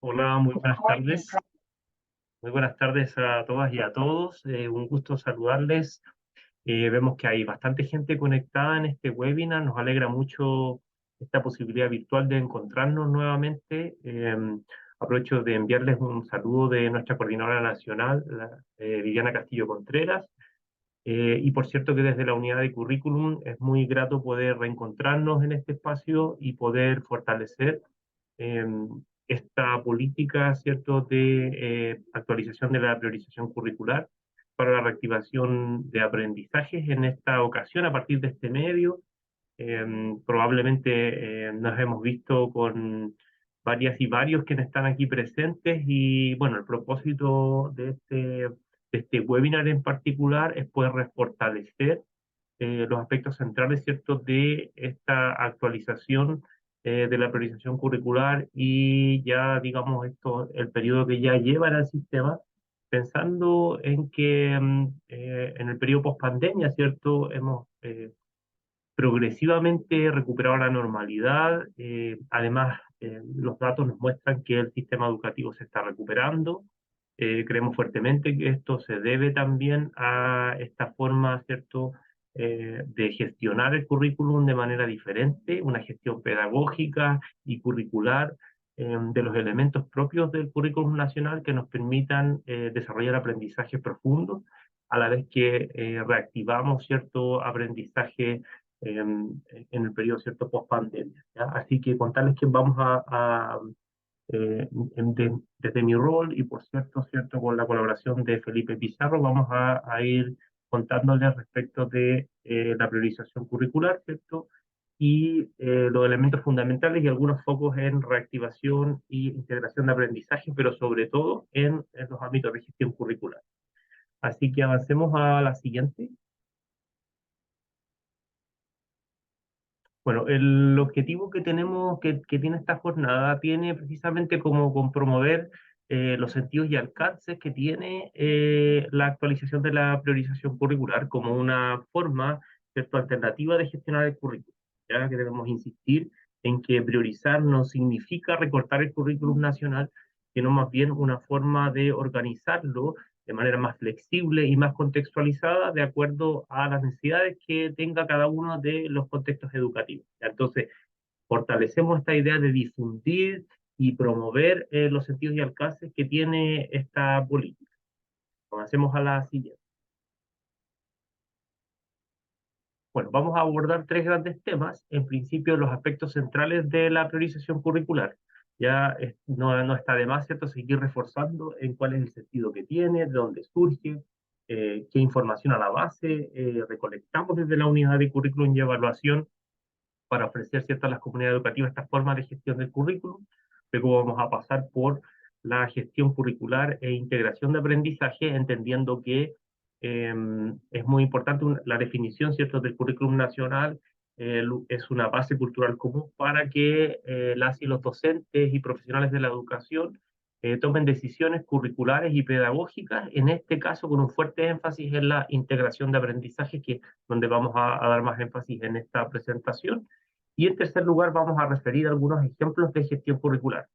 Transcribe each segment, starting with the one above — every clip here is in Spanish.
Hola, muy buenas tardes. Muy buenas tardes a todas y a todos. Un gusto saludarles. Vemos que hay bastante gente conectada en este webinar. Nos alegra mucho esta posibilidad virtual de encontrarnos nuevamente. Aprovecho de enviarles un saludo de nuestra coordinadora nacional, Viviana Castillo Contreras. Y por cierto que desde la unidad de currículum es muy grato poder reencontrarnos en este espacio y poder fortalecer eh, esta política, ¿cierto?, de actualización de la priorización curricular para la reactivación de aprendizajes en esta ocasión a partir de este medio. Probablemente nos hemos visto con varias y varios quienes están aquí presentes y bueno, el propósito de este webinar en particular es poder fortalecer los aspectos centrales, ¿cierto?, de esta actualización de la priorización curricular y ya, digamos, el periodo que ya lleva en el sistema, pensando en que en el periodo post-pandemia, ¿cierto?, hemos progresivamente recuperado la normalidad. Además, los datos nos muestran que el sistema educativo se está recuperando. Creemos fuertemente que esto se debe también a esta forma, ¿cierto?, de gestionar el currículum de manera diferente, una gestión pedagógica y curricular de los elementos propios del currículum nacional que nos permitan desarrollar aprendizajes profundos, a la vez que reactivamos cierto aprendizaje en el periodo cierto post-pandemia. Así que contarles que vamos eh, desde mi rol y por cierto, con la colaboración de Felipe Pizarro, vamos a ir contándoles respecto de la priorización curricular, ¿cierto? Y los elementos fundamentales y algunos focos en reactivación y integración de aprendizaje, pero sobre todo en los ámbitos de gestión curricular. Así que avancemos a la siguiente. Bueno, el objetivo que tenemos, que tiene esta jornada, tiene precisamente como con promover los sentidos y alcances que tiene la actualización de la priorización curricular como una forma, ¿cierto?, alternativa de gestionar el currículum. Ya que debemos insistir en que priorizar no significa recortar el currículum nacional, sino más bien una forma de organizarlo de manera más flexible y más contextualizada de acuerdo a las necesidades que tenga cada uno de los contextos educativos. Entonces, fortalecemos esta idea de difundir y promover los sentidos y alcances que tiene esta política. Avancemos a la siguiente. Bueno, vamos a abordar tres grandes temas. En principio, los aspectos centrales de la priorización curricular. No está de más, ¿cierto?, seguir reforzando en cuál es el sentido que tiene, de dónde surge, qué información a la base recolectamos desde la unidad de currículum y evaluación para ofrecer, ¿cierto?, a las comunidades educativas esta forma de gestión del currículum. Luego vamos a pasar por la gestión curricular e integración de aprendizaje, entendiendo que es muy importante la definición, ¿cierto?, del currículum nacional. Es una base cultural común para que las y los docentes y profesionales de la educación tomen decisiones curriculares y pedagógicas, en este caso con un fuerte énfasis en la integración de aprendizaje, que donde vamos a dar más énfasis en esta presentación. Y en tercer lugar, vamos a referir algunos ejemplos de gestión curricular.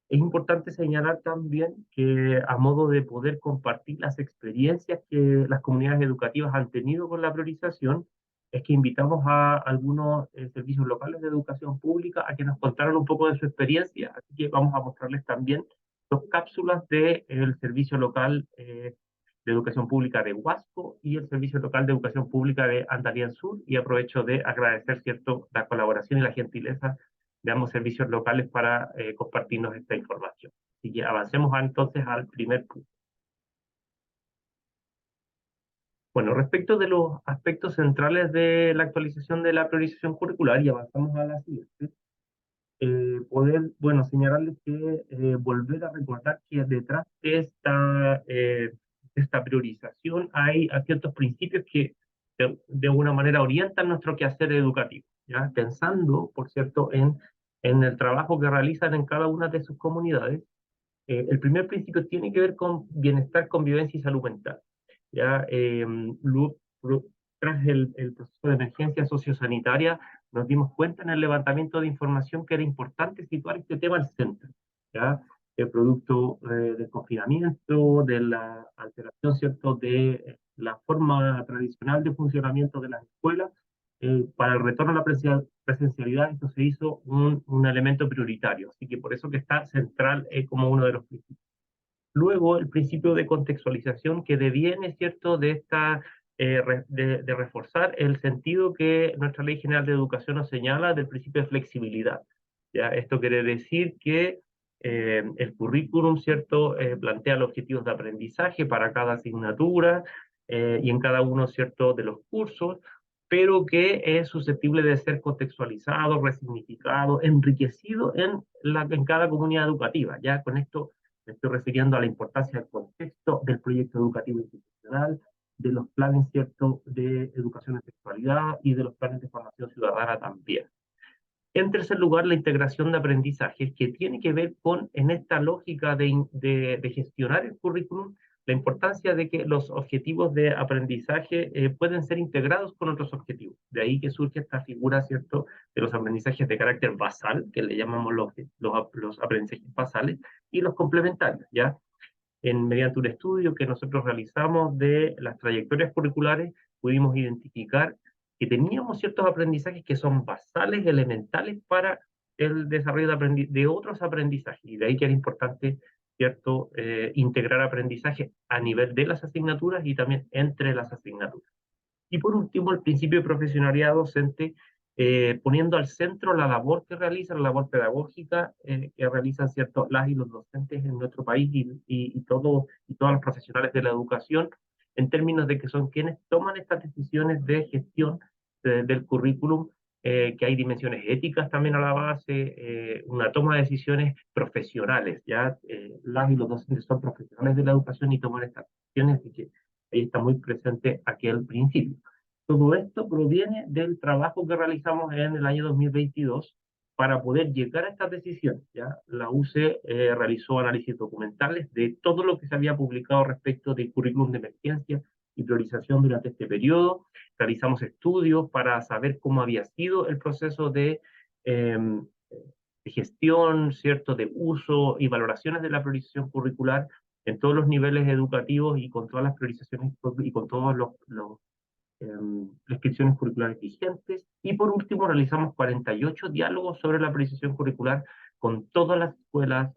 Es importante señalar también que a modo de poder compartir las experiencias que las comunidades educativas han tenido con la priorización, es que invitamos a algunos servicios locales de educación pública a que nos contaran un poco de su experiencia, así que vamos a mostrarles también dos cápsulas del servicio local de educación pública de Huasco y el servicio local de educación pública de Andalián Sur, y aprovecho de agradecer, ¿cierto?, la colaboración y la gentileza de ambos servicios locales para compartirnos esta información. Así que avancemos entonces al primer punto. Bueno, respecto de los aspectos centrales de la actualización de la priorización curricular, y avanzamos a la siguiente, bueno, señalarles que volver a recordar que detrás de esta priorización hay ciertos principios que de alguna manera orientan nuestro quehacer educativo, ¿ya? Pensando, por cierto, en el trabajo que realizan en cada una de sus comunidades. El primer principio tiene que ver con bienestar, convivencia y salud mental. ¿Ya? Tras el proceso de emergencia sociosanitaria, nos dimos cuenta en el levantamiento de información que era importante situar este tema al centro. ¿Ya? producto del confinamiento, de la alteración, ¿cierto?, de la forma tradicional de funcionamiento de las escuelas. Para el retorno a la presencialidad, esto se hizo un elemento prioritario, así que por eso que está central como uno de los principios. Luego, el principio de contextualización que deviene, ¿cierto?, de esta, de reforzar el sentido que nuestra Ley General de Educación nos señala del principio de flexibilidad. ¿Ya? Esto quiere decir que el currículum, ¿cierto?, plantea los objetivos de aprendizaje para cada asignatura y en cada uno, ¿cierto?, de los cursos, pero que es susceptible de ser contextualizado, resignificado, enriquecido en cada comunidad educativa. Ya con esto me estoy refiriendo a la importancia del contexto del proyecto educativo institucional, de los planes, ¿cierto?, de educación en sexualidad y de los planes de formación ciudadana también. En tercer lugar, la integración de aprendizajes, que tiene que ver con, en esta lógica de gestionar el currículum, la importancia de que los objetivos de aprendizaje pueden ser integrados con otros objetivos. De ahí que surge esta figura, ¿cierto?, de los aprendizajes de carácter basal, que le llamamos los aprendizajes basales, y los complementarios, ¿ya? Mediante un estudio que nosotros realizamos de las trayectorias curriculares, pudimos identificar que teníamos ciertos aprendizajes que son basales, elementales para el desarrollo de otros aprendizajes. Y de ahí que era importante, ¿cierto?, integrar aprendizaje a nivel de las asignaturas y también entre las asignaturas. Y por último, el principio de profesionalidad docente, poniendo al centro la labor que realizan, la labor pedagógica que realizan, ¿cierto?, las y los docentes en nuestro país y todos los profesionales de la educación, en términos de que son quienes toman estas decisiones de gestión del currículum, que hay dimensiones éticas también a la base, una toma de decisiones profesionales, ya las y los docentes son profesionales de la educación y toman estas decisiones, y que ahí está muy presente aquel principio. Todo esto proviene del trabajo que realizamos en el año 2022 para poder llegar a estas decisiones. ¿Ya? La UCE realizó análisis documentales de todo lo que se había publicado respecto del currículum de emergencia y priorización durante este periodo. Realizamos estudios para saber cómo había sido el proceso de gestión, ¿cierto?, de uso y valoraciones de la priorización curricular en todos los niveles educativos y con todas las priorizaciones y con todos los prescripciones curriculares vigentes. Y por último, realizamos 48 diálogos sobre la priorización curricular con todas las escuelas,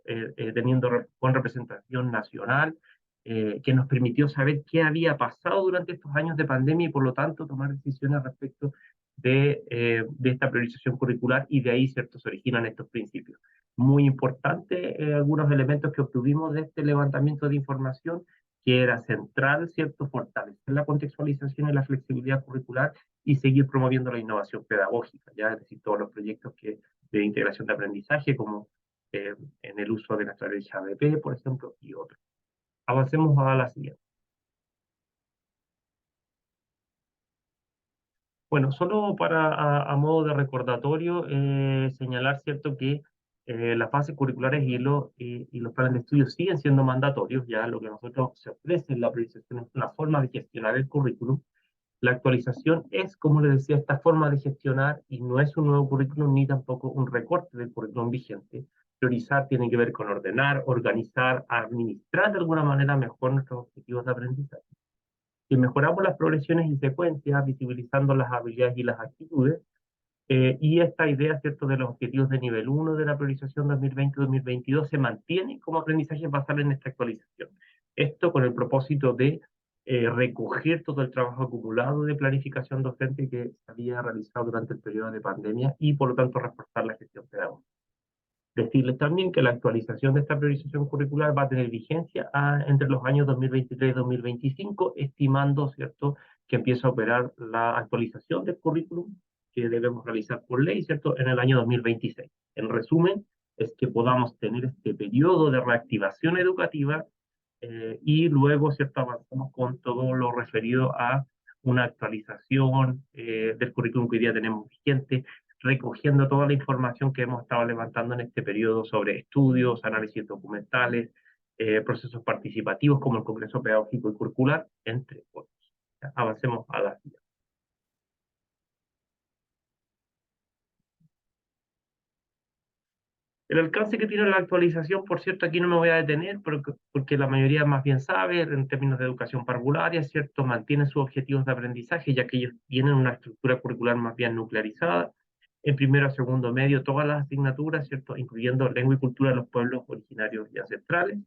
con representación nacional, que nos permitió saber qué había pasado durante estos años de pandemia y por lo tanto tomar decisiones respecto de esta priorización curricular, y de ahí, ¿cierto?, se originan estos principios. Muy importante, algunos elementos que obtuvimos de este levantamiento de información, que era central, ¿cierto?, fortalecer la contextualización y la flexibilidad curricular y seguir promoviendo la innovación pedagógica, ¿ya? Es decir, todos los proyectos de integración de aprendizaje, como en el uso de la estrategia ABP, por ejemplo, y otros. Avancemos a la siguiente. Bueno, solo a modo de recordatorio, señalar, ¿cierto?, que las bases curriculares y los planes de estudio siguen siendo mandatorios. Ya lo que nosotros se ofrece en la priorización es una forma de gestionar el currículum. La actualización es, como les decía, esta forma de gestionar, y no es un nuevo currículum ni tampoco un recorte del currículum vigente. Priorizar tiene que ver con ordenar, organizar, administrar de alguna manera mejor nuestros objetivos de aprendizaje. Si mejoramos las progresiones y secuencias, visibilizando las habilidades y las actitudes, y esta idea, ¿cierto?, de los objetivos de nivel 1 de la priorización 2020-2022 se mantiene como aprendizaje basal en esta actualización. Esto con el propósito de recoger todo el trabajo acumulado de planificación docente que se había realizado durante el periodo de pandemia y, por lo tanto, reforzar la gestión pedagógica. Decirles también que la actualización de esta priorización curricular va a tener vigencia entre los años 2023 y 2025, estimando, ¿cierto?, que empieza a operar la actualización del currículum que debemos realizar por ley, ¿cierto?, en el año 2026. En resumen, es que podamos tener este periodo de reactivación educativa y luego, ¿cierto?, avanzamos con todo lo referido a una actualización del currículum que hoy día tenemos vigente, recogiendo toda la información que hemos estado levantando en este periodo sobre estudios, análisis documentales, procesos participativos como el Congreso Pedagógico y Curricular, entre otros. Avancemos a la siguiente. El alcance que tiene la actualización, por cierto, aquí no me voy a detener porque la mayoría más bien sabe en términos de educación parvularia, ¿cierto? Mantiene sus objetivos de aprendizaje, ya que ellos tienen una estructura curricular más bien nuclearizada. En primero a segundo medio, todas las asignaturas, ¿cierto? Incluyendo lengua y cultura de los pueblos originarios y ancestrales,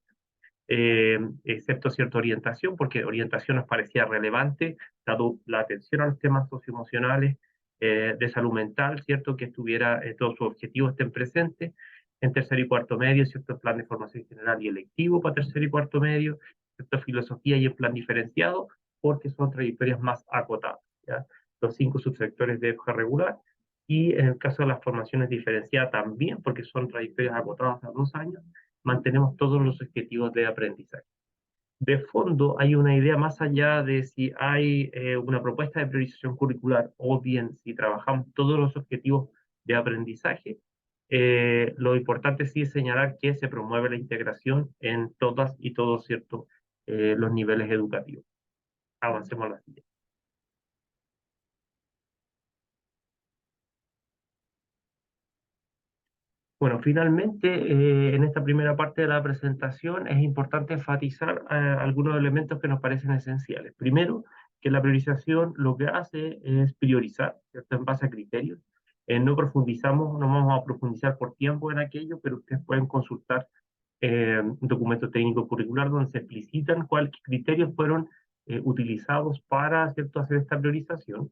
excepto cierta orientación, porque orientación nos parecía relevante, dado la atención a los temas socioemocionales, de salud mental, ¿cierto? Que estuviera, todos sus objetivos estén presentes. En tercer y cuarto medio, ¿cierto? El plan de formación general y electivo para tercer y cuarto medio, ¿cierto? Filosofía y el plan diferenciado, porque son trayectorias más acotadas, ¿ya? Los 5 subsectores de hoja regular, y en el caso de las formaciones diferenciadas también, porque son trayectorias acotadas a 2 años, mantenemos todos los objetivos de aprendizaje. De fondo, hay una idea más allá de si hay una propuesta de priorización curricular o bien si trabajamos todos los objetivos de aprendizaje. Lo importante sí es señalar que se promueve la integración en todas y todos, ¿cierto? Los niveles educativos. Avancemos a la siguiente. Bueno, finalmente, en esta primera parte de la presentación es importante enfatizar algunos elementos que nos parecen esenciales. Primero, que la priorización lo que hace es priorizar, ¿cierto? En base a criterios. No profundizamos, no vamos a profundizar por tiempo en aquello, pero ustedes pueden consultar un documento técnico curricular donde se explicitan cuáles criterios fueron utilizados para, ¿cierto?, hacer esta priorización.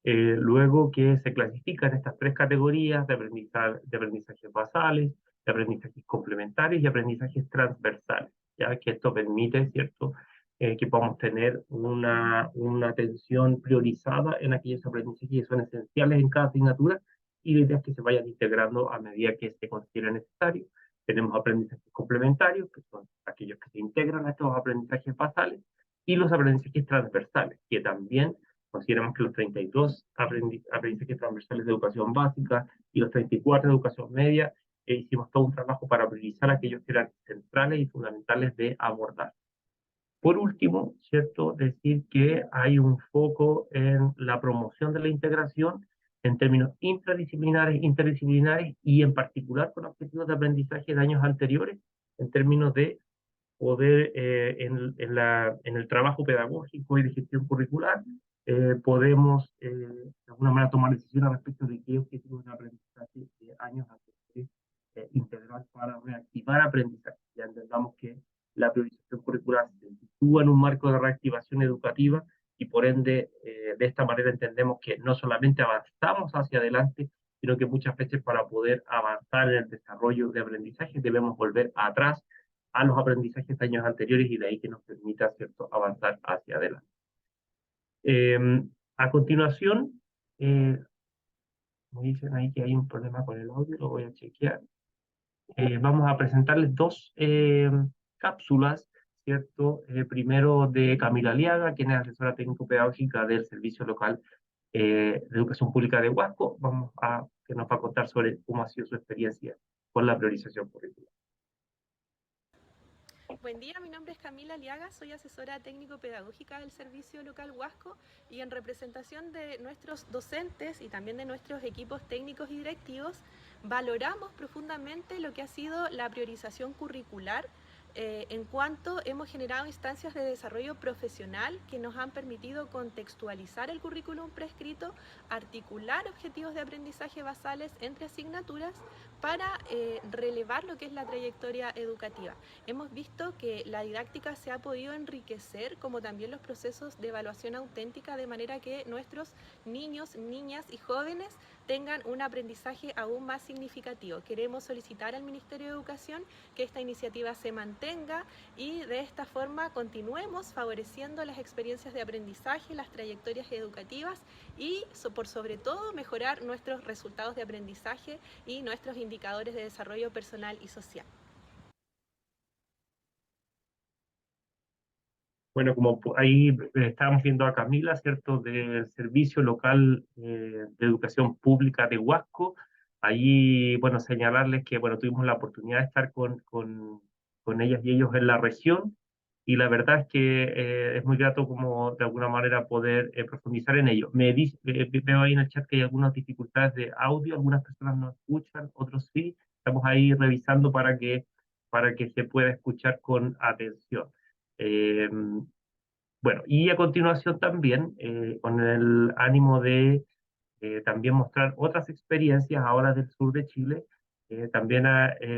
Luego que se clasifican estas 3 categorías de aprendizajes basales, de aprendizajes complementarios y aprendizajes transversales, ya que esto permite, ¿cierto?, que podamos tener una atención priorizada en aquellos aprendizajes que son esenciales en cada asignatura, y la idea es que se vayan integrando a medida que se considere necesario. Tenemos aprendizajes complementarios, que son aquellos que se integran a estos aprendizajes basales, y los aprendizajes transversales, que también consideramos que los 32 aprendizajes transversales de educación básica y los 34 de educación media, hicimos todo un trabajo para priorizar aquellos que eran centrales y fundamentales de abordar. Por último, ¿cierto?, decir que hay un foco en la promoción de la integración en términos intradisciplinares, interdisciplinares y en particular con objetivos de aprendizaje de años anteriores, en términos de poder, en el trabajo pedagógico y de gestión curricular, podemos de alguna manera tomar decisiones respecto de qué objetivos de aprendizaje de años anteriores integrar para reactivar aprendizaje. Ya entendamos que la priorización curricular se sitúa en un marco de reactivación educativa y por ende de esta manera entendemos que no solamente avanzamos hacia adelante, sino que muchas veces para poder avanzar en el desarrollo de aprendizaje debemos volver atrás a los aprendizajes de años anteriores y de ahí que nos permita, ¿cierto?, avanzar hacia adelante. Eh, a continuación, me dicen ahí que hay un problema con el audio, lo voy a chequear. Vamos a presentarles 2 cápsulas, ¿cierto? Primero de Camila Aliaga, quien es asesora técnico-pedagógica del Servicio Local de Educación Pública de Huasco, que nos va a contar sobre cómo ha sido su experiencia con la priorización curricular. Buen día, mi nombre es Camila Aliaga, soy asesora técnico-pedagógica del Servicio Local Huasco y en representación de nuestros docentes y también de nuestros equipos técnicos y directivos, valoramos profundamente lo que ha sido la priorización curricular en cuanto hemos generado instancias de desarrollo profesional que nos han permitido contextualizar el currículum prescrito, articular objetivos de aprendizaje basales entre asignaturas para relevar lo que es la trayectoria educativa. Hemos visto que la didáctica se ha podido enriquecer, como también los procesos de evaluación auténtica, de manera que nuestros niños, niñas y jóvenes tengan un aprendizaje aún más significativo. Queremos solicitar al Ministerio de Educación que esta iniciativa se mantenga y de esta forma continuemos favoreciendo las experiencias de aprendizaje, las trayectorias educativas y por sobre todo mejorar nuestros resultados de aprendizaje y nuestros indicadores de desarrollo personal y social. Bueno, como ahí estábamos viendo a Camila, ¿cierto?, del Servicio Local de Educación Pública de Huasco. Ahí, bueno, señalarles que, bueno, tuvimos la oportunidad de estar con ellas y ellos en la región, y la verdad es que es muy grato como de alguna manera poder profundizar en ello. Veo ahí en el chat que hay algunas dificultades de audio, algunas personas no escuchan, otros sí. estamos ahí revisando para que se pueda escuchar con atención. Eh, bueno, y a continuación también, con el ánimo de también mostrar otras experiencias ahora del sur de Chile, también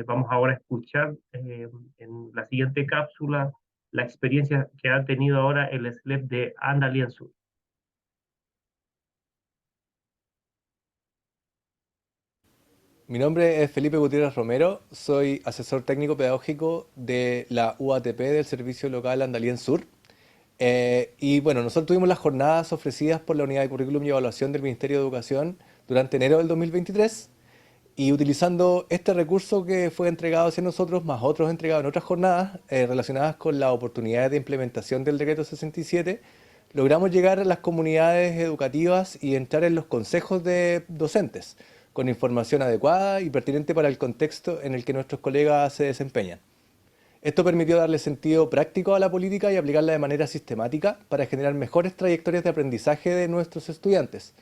vamos ahora a escuchar en la siguiente cápsula la experiencia que ha tenido ahora el SLEP de Andalien Sur. Mi nombre es Felipe Gutiérrez Romero, soy asesor técnico pedagógico de la UATP del Servicio Local Andalien Sur. Y bueno, nosotros tuvimos las jornadas ofrecidas por la Unidad de Currículum y Evaluación del Ministerio de Educación durante enero del 2023, y utilizando este recurso que fue entregado hacia nosotros, más otros entregados en otras jornadas relacionadas con las oportunidades de implementación del Decreto 67, logramos llegar a las comunidades educativas y entrar en los consejos de docentes, con información adecuada y pertinente para el contexto en el que nuestros colegas se desempeñan. Esto permitió darle sentido práctico a la política y aplicarla de manera sistemática para generar mejores trayectorias de aprendizaje de nuestros estudiantes.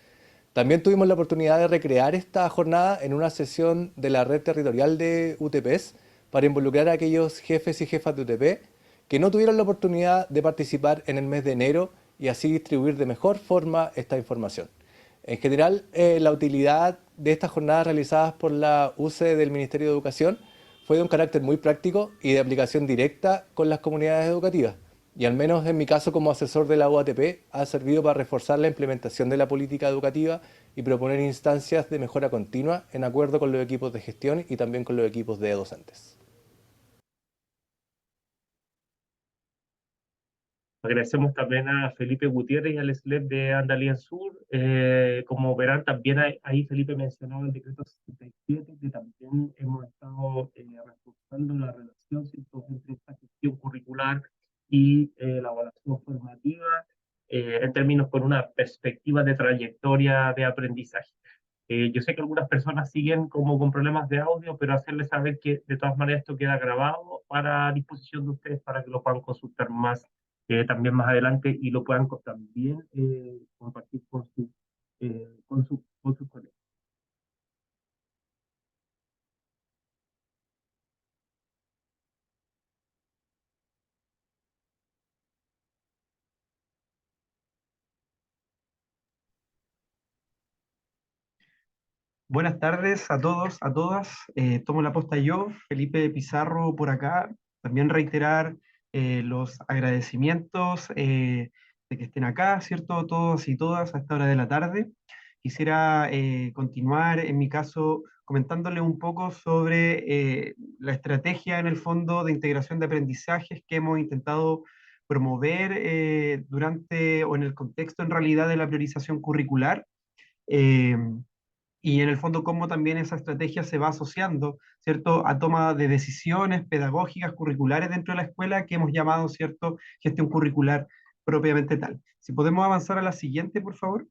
También tuvimos la oportunidad de recrear esta jornada en una sesión de la red territorial de UTPs para involucrar a aquellos jefes y jefas de UTP que no tuvieron la oportunidad de participar en el mes de enero y así distribuir de mejor forma esta información. En general, la utilidad de estas jornadas realizadas por la UCE del Ministerio de Educación fue de un carácter muy práctico y de aplicación directa con las comunidades educativas. Y al menos en mi caso como asesor de la UATP ha servido para reforzar la implementación de la política educativa y proponer instancias de mejora continua en acuerdo con los equipos de gestión y también con los equipos de docentes. Agradecemos también a Felipe Gutiérrez y al SLEP de Andalien Sur. Como verán, también ahí Felipe mencionaba el decreto 67, que también hemos estado reforzando la relación, ¿cierto?, entre esta gestión curricular y la evaluación formativa, en términos con una perspectiva de trayectoria de aprendizaje. Yo sé que algunas personas siguen como con problemas de audio, pero hacerles saber que de todas maneras esto queda grabado para disposición de ustedes para que lo puedan consultar más también más adelante y lo puedan también compartir con sus colegas. Buenas tardes a todos, a todas. Tomo la posta yo, Felipe Pizarro por acá. También reiterar los agradecimientos de que estén acá, ¿cierto? Todos y todas a esta hora de la tarde. Quisiera continuar, en mi caso, comentándole un poco sobre la estrategia en el fondo de integración de aprendizajes que hemos intentado promover durante o en el contexto en realidad de la priorización curricular. Eh, y en el fondo cómo también esa estrategia se va asociando, ¿cierto?, a toma de decisiones pedagógicas, curriculares dentro de la escuela que hemos llamado, ¿cierto?, gestión curricular propiamente tal. Si podemos avanzar a la siguiente, por favor.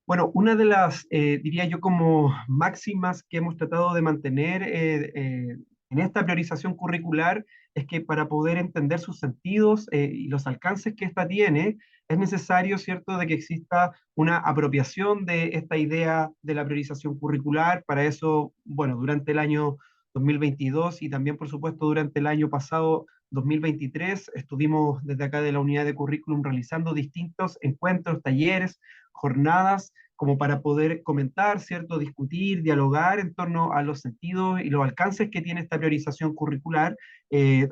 Bueno, una de las, diría yo, como máximas que hemos tratado de mantener en esta priorización curricular es que para poder entender sus sentidos y los alcances que ésta tiene, es necesario, ¿cierto?, de que exista una apropiación de esta idea de la priorización curricular. Para eso, bueno, durante el año 2022 y también, por supuesto, durante el año pasado, 2023, estuvimos desde acá de la unidad de currículum realizando distintos encuentros, talleres, jornadas, como para poder comentar, ¿cierto?, discutir, dialogar en torno a los sentidos y los alcances que tiene esta priorización curricular,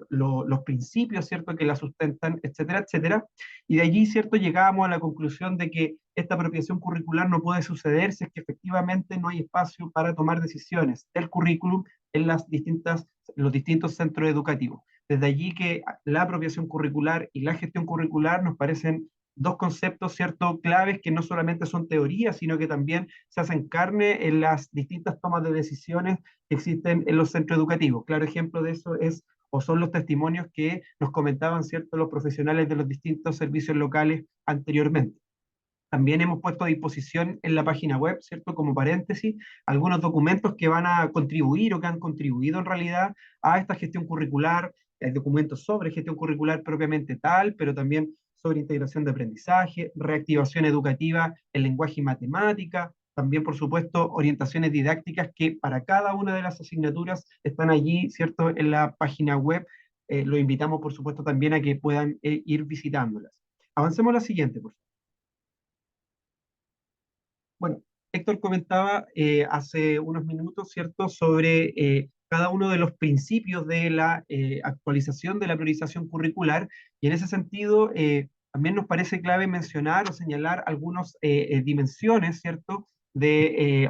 los principios, ¿cierto?, que la sustentan, etcétera, etcétera. Y de allí, ¿cierto?, llegamos a la conclusión de que esta apropiación curricular no puede suceder si es que efectivamente no hay espacio para tomar decisiones del currículum en los distintos centros educativos. Desde allí que la apropiación curricular y la gestión curricular nos parecen dos conceptos, ¿cierto?, claves que no solamente son teorías, sino que también se hacen carne en las distintas tomas de decisiones que existen en los centros educativos. Claro ejemplo de eso es o son los testimonios que nos comentaban, ¿cierto?, los profesionales de los distintos servicios locales anteriormente. También hemos puesto a disposición en la página web, ¿cierto?, como paréntesis, algunos documentos que van a contribuir o que han contribuido en realidad a esta gestión curricular, documentos sobre gestión curricular propiamente tal, pero también sobre integración de aprendizaje, reactivación educativa en lenguaje y matemática, también, por supuesto, orientaciones didácticas que para cada una de las asignaturas están allí, ¿cierto?, en la página web. Los invitamos, por supuesto, también a que puedan ir visitándolas. Avancemos a la siguiente, por favor. Bueno, Héctor comentaba hace unos minutos, ¿cierto?, sobre cada uno de los principios de la actualización de la priorización curricular, y en ese sentido también nos parece clave mencionar o señalar algunas dimensiones, ¿cierto?,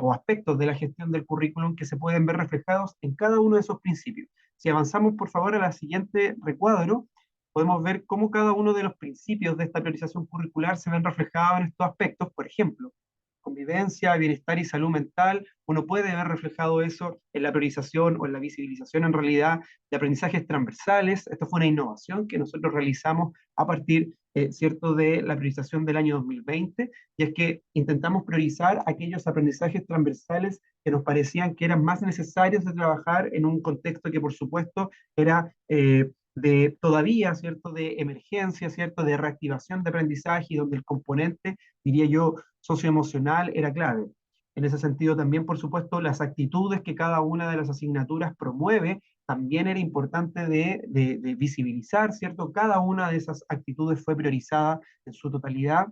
o aspectos de la gestión del currículum que se pueden ver reflejados en cada uno de esos principios. Si avanzamos, por favor, a la siguiente recuadro, podemos ver cómo cada uno de los principios de esta priorización curricular se ven reflejados en estos aspectos. Por ejemplo, convivencia, bienestar y salud mental, uno puede ver reflejado eso en la priorización o en la visibilización en realidad de aprendizajes transversales. Esto fue una innovación que nosotros realizamos a partir, ¿cierto?, de la priorización del año 2020, y es que intentamos priorizar aquellos aprendizajes transversales que nos parecían que eran más necesarios de trabajar en un contexto que por supuesto era de todavía, ¿cierto?, de emergencia, ¿cierto?, de reactivación de aprendizaje, y donde el componente, diría yo, socioemocional era clave. En ese sentido también, por supuesto, las actitudes que cada una de las asignaturas promueve, también era importante de visibilizar, ¿cierto? Cada una de esas actitudes fue priorizada en su totalidad,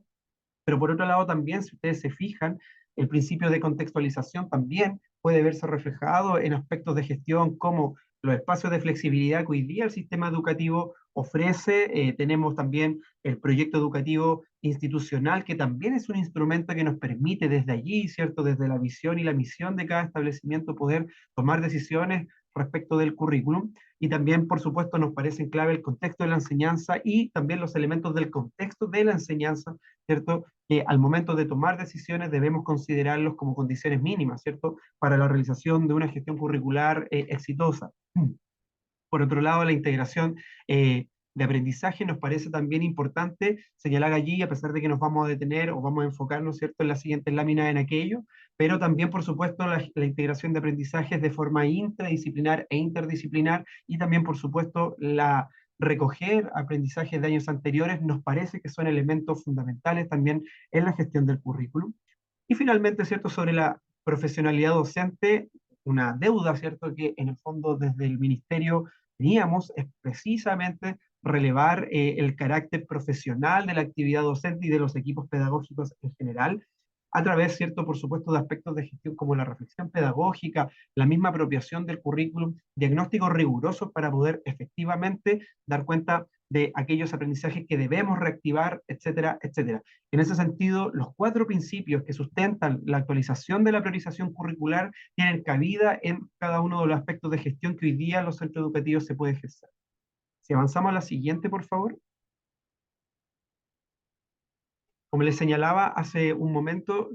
pero por otro lado también, si ustedes se fijan, el principio de contextualización también puede verse reflejado en aspectos de gestión como los espacios de flexibilidad que hoy día el sistema educativo ofrece. Tenemos también el proyecto educativo institucional, que también es un instrumento que nos permite desde allí, ¿cierto?, desde la visión y la misión de cada establecimiento, poder tomar decisiones respecto del currículum. Y también, por supuesto, nos parecen clave el contexto de la enseñanza y también los elementos del contexto de la enseñanza, ¿cierto?, que al momento de tomar decisiones debemos considerarlos como condiciones mínimas, ¿cierto?, para la realización de una gestión curricular exitosa. Por otro lado, la integración de aprendizaje nos parece también importante señalar allí, a pesar de que nos vamos a detener o vamos a enfocarnos, ¿cierto?, en las siguientes láminas en aquello, pero también, por supuesto, la integración de aprendizajes de forma intradisciplinar e interdisciplinar, y también, por supuesto, la recoger aprendizajes de años anteriores nos parece que son elementos fundamentales también en la gestión del currículum. Y finalmente, ¿cierto?, sobre la profesionalidad docente, una deuda, ¿cierto?, que en el fondo desde el ministerio teníamos, es precisamente relevar el carácter profesional de la actividad docente y de los equipos pedagógicos en general, a través, ¿cierto?, por supuesto, de aspectos de gestión como la reflexión pedagógica, la misma apropiación del currículum, diagnósticos rigurosos para poder efectivamente dar cuenta de aquellos aprendizajes que debemos reactivar, etcétera, etcétera. En ese sentido, los 4 principios que sustentan la actualización de la priorización curricular tienen cabida en cada uno de los aspectos de gestión que hoy día en los centros educativos se puede ejercer. Si avanzamos a la siguiente, por favor. Como les señalaba hace un momento,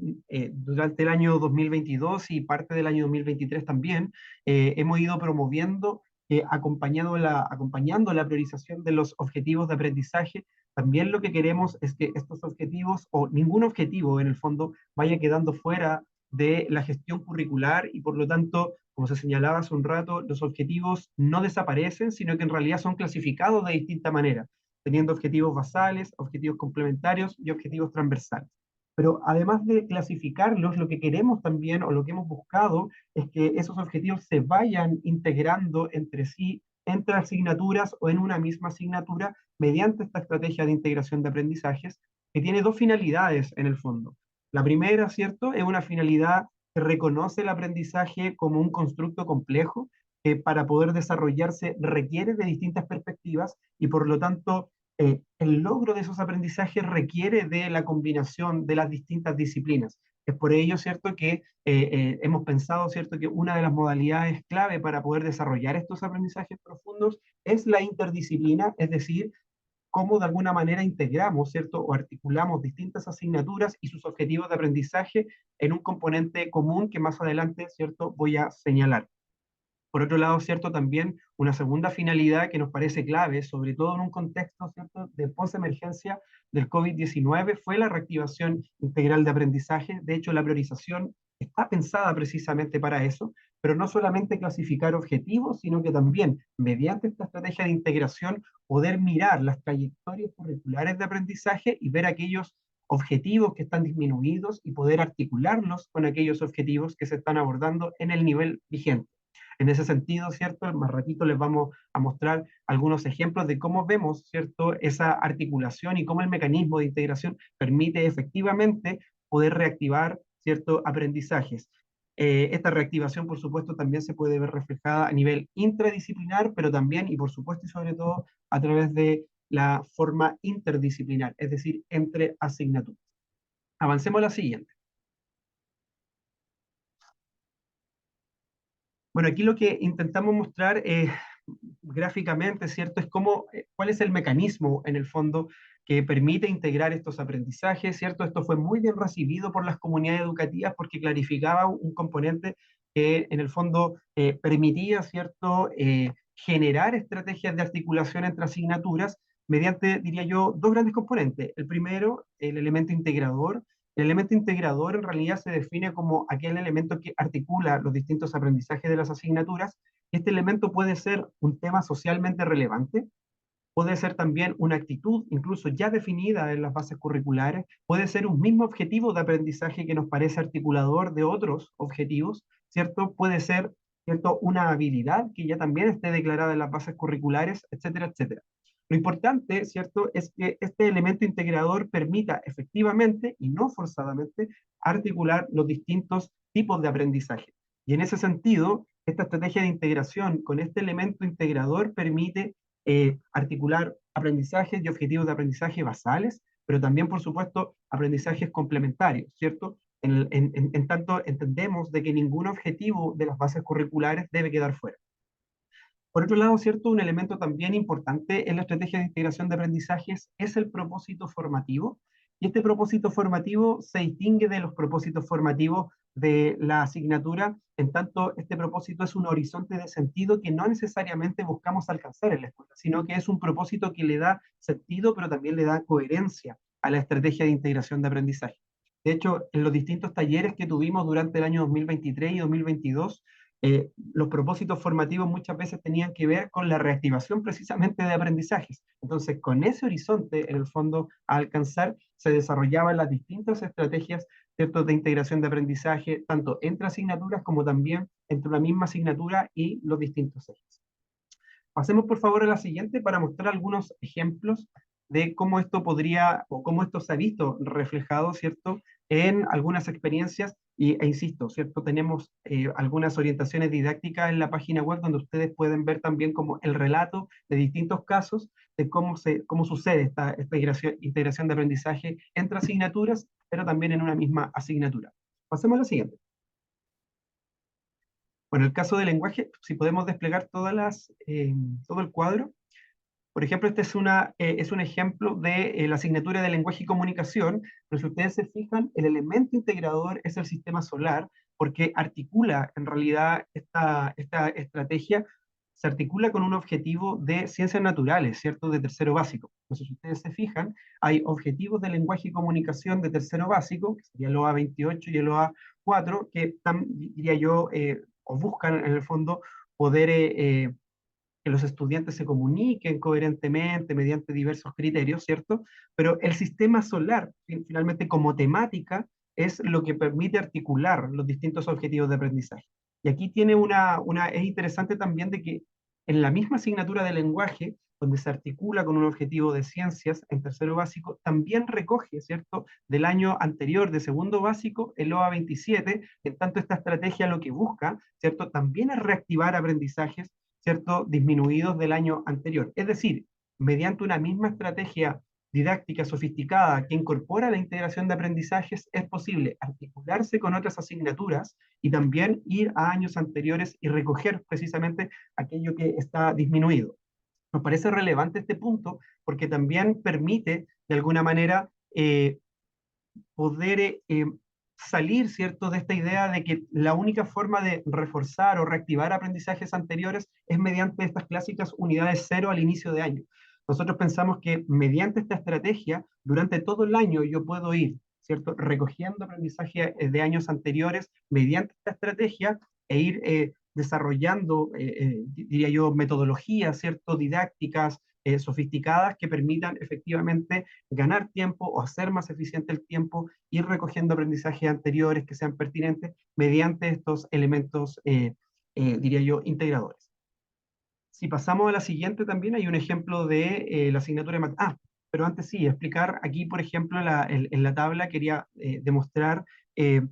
durante el año 2022 y parte del año 2023 también, hemos ido promoviendo, acompañando la priorización de los objetivos de aprendizaje. También lo que queremos es que estos objetivos, o ningún objetivo en el fondo, vaya quedando fuera de la gestión curricular, y por lo tanto, como se señalaba hace un rato, los objetivos no desaparecen, sino que en realidad son clasificados de distinta manera, teniendo objetivos basales, objetivos complementarios y objetivos transversales. Pero además de clasificarlos, lo que queremos también, o lo que hemos buscado, es que esos objetivos se vayan integrando entre sí, entre asignaturas o en una misma asignatura, mediante esta estrategia de integración de aprendizajes, que tiene 2 finalidades en el fondo. La primera, ¿cierto?, es una finalidad que reconoce el aprendizaje como un constructo complejo, que para poder desarrollarse requiere de distintas perspectivas, y por lo tanto el logro de esos aprendizajes requiere de la combinación de las distintas disciplinas. Es por ello, ¿cierto?, que hemos pensado, ¿cierto?, que una de las modalidades clave para poder desarrollar estos aprendizajes profundos es la interdisciplina, es decir, cómo de alguna manera integramos, ¿cierto?, o articulamos distintas asignaturas y sus objetivos de aprendizaje en un componente común que más adelante, ¿cierto?, voy a señalar. Por otro lado, ¿cierto?, también una segunda finalidad que nos parece clave, sobre todo en un contexto, ¿cierto?, de post-emergencia del COVID-19, fue la reactivación integral de aprendizaje. De hecho, la priorización está pensada precisamente para eso, pero no solamente clasificar objetivos, sino que también, mediante esta estrategia de integración, poder mirar las trayectorias curriculares de aprendizaje y ver aquellos objetivos que están disminuidos y poder articularlos con aquellos objetivos que se están abordando en el nivel vigente. En ese sentido, ¿cierto? Más ratito les vamos a mostrar algunos ejemplos de cómo vemos, ¿cierto?, esa articulación y cómo el mecanismo de integración permite efectivamente poder reactivar, ¿cierto?, aprendizajes. Esta reactivación, por supuesto, también se puede ver reflejada a nivel intradisciplinar, pero también, y por supuesto y sobre todo, a través de la forma interdisciplinar, es decir, entre asignaturas. Avancemos a la siguiente. Bueno, aquí lo que intentamos mostrar gráficamente, ¿cierto? Es cómo, cuál es el mecanismo, en el fondo, que permite integrar estos aprendizajes, ¿cierto? Esto fue muy bien recibido por las comunidades educativas porque clarificaba un componente que, en el fondo, permitía, ¿cierto?, generar estrategias de articulación entre asignaturas mediante, diría yo, dos grandes componentes. El primero, el elemento integrador. El elemento integrador en realidad se define como aquel elemento que articula los distintos aprendizajes de las asignaturas. Este elemento puede ser un tema socialmente relevante, puede ser también una actitud incluso ya definida en las bases curriculares, puede ser un mismo objetivo de aprendizaje que nos parece articulador de otros objetivos, ¿cierto? Puede ser, ¿cierto?, una habilidad que ya también esté declarada en las bases curriculares, etcétera, etcétera. Lo importante, ¿cierto?, es que este elemento integrador permita efectivamente y no forzadamente articular los distintos tipos de aprendizaje. Y en ese sentido, esta estrategia de integración con este elemento integrador permite articular aprendizajes y objetivos de aprendizaje basales, pero también, por supuesto, aprendizajes complementarios, ¿cierto? En tanto entendemos de que ningún objetivo de las bases curriculares debe quedar fuera. Por otro lado, ¿cierto? Un elemento también importante en la estrategia de integración de aprendizajes es el propósito formativo. Y este propósito formativo se distingue de los propósitos formativos de la asignatura, en tanto este propósito es un horizonte de sentido que no necesariamente buscamos alcanzar en la escuela, sino que es un propósito que le da sentido, pero también le da coherencia a la estrategia de integración de aprendizaje. De hecho, en los distintos talleres que tuvimos durante el año 2023 y 2022, los propósitos formativos muchas veces tenían que ver con la reactivación precisamente de aprendizajes. Entonces, con ese horizonte, en el fondo, a alcanzar, se desarrollaban las distintas estrategias, ¿cierto?, de integración de aprendizaje, tanto entre asignaturas como también entre una misma asignatura y los distintos ejes. Pasemos por favor a la siguiente para mostrar algunos ejemplos de cómo esto podría, o cómo esto se ha visto reflejado, ¿cierto?, en algunas experiencias, e insisto, ¿cierto?, tenemos algunas orientaciones didácticas en la página web donde ustedes pueden ver también como el relato de distintos casos de cómo sucede esta integración de aprendizaje entre asignaturas, pero también en una misma asignatura. Pasemos a la siguiente. Bueno, el caso del lenguaje, si podemos desplegar todo el cuadro. Por ejemplo, este es un ejemplo de la asignatura de lenguaje y comunicación, pero si ustedes se fijan, el elemento integrador es el sistema solar, porque articula, en realidad, esta estrategia, se articula con un objetivo de ciencias naturales, ¿cierto?, de tercero básico. Entonces, si ustedes se fijan, hay objetivos de lenguaje y comunicación de tercero básico, que sería el OA 28 y el OA 4, que están, diría yo, o buscan en el fondo poder que los estudiantes se comuniquen coherentemente mediante diversos criterios, ¿cierto? Pero el sistema solar, finalmente como temática, es lo que permite articular los distintos objetivos de aprendizaje. Y aquí tiene es interesante también de que en la misma asignatura de lenguaje, donde se articula con un objetivo de ciencias en tercero básico, también recoge, ¿cierto?, del año anterior, de segundo básico, el OA 27, en tanto esta estrategia lo que busca, ¿cierto?, también es reactivar aprendizajes, ¿cierto?, disminuidos del año anterior. Es decir, mediante una misma estrategia didáctica sofisticada que incorpora la integración de aprendizajes, es posible articularse con otras asignaturas y también ir a años anteriores y recoger precisamente aquello que está disminuido. Nos parece relevante este punto porque también permite, de alguna manera, poder salir, ¿cierto?, de esta idea de que la única forma de reforzar o reactivar aprendizajes anteriores es mediante estas clásicas unidades cero al inicio de año. Nosotros pensamos que mediante esta estrategia, durante todo el año yo puedo ir, ¿cierto?, recogiendo aprendizaje de años anteriores mediante esta estrategia e ir desarrollando, diría yo, metodologías, ¿cierto?, didácticas, sofisticadas que permitan efectivamente ganar tiempo o hacer más eficiente el tiempo, ir recogiendo aprendizajes anteriores que sean pertinentes mediante estos elementos, diría yo, integradores. Si pasamos a la siguiente, también hay un ejemplo de la asignatura de matemáticas. Pero antes sí, explicar aquí, por ejemplo, en la tabla quería demostrar eh,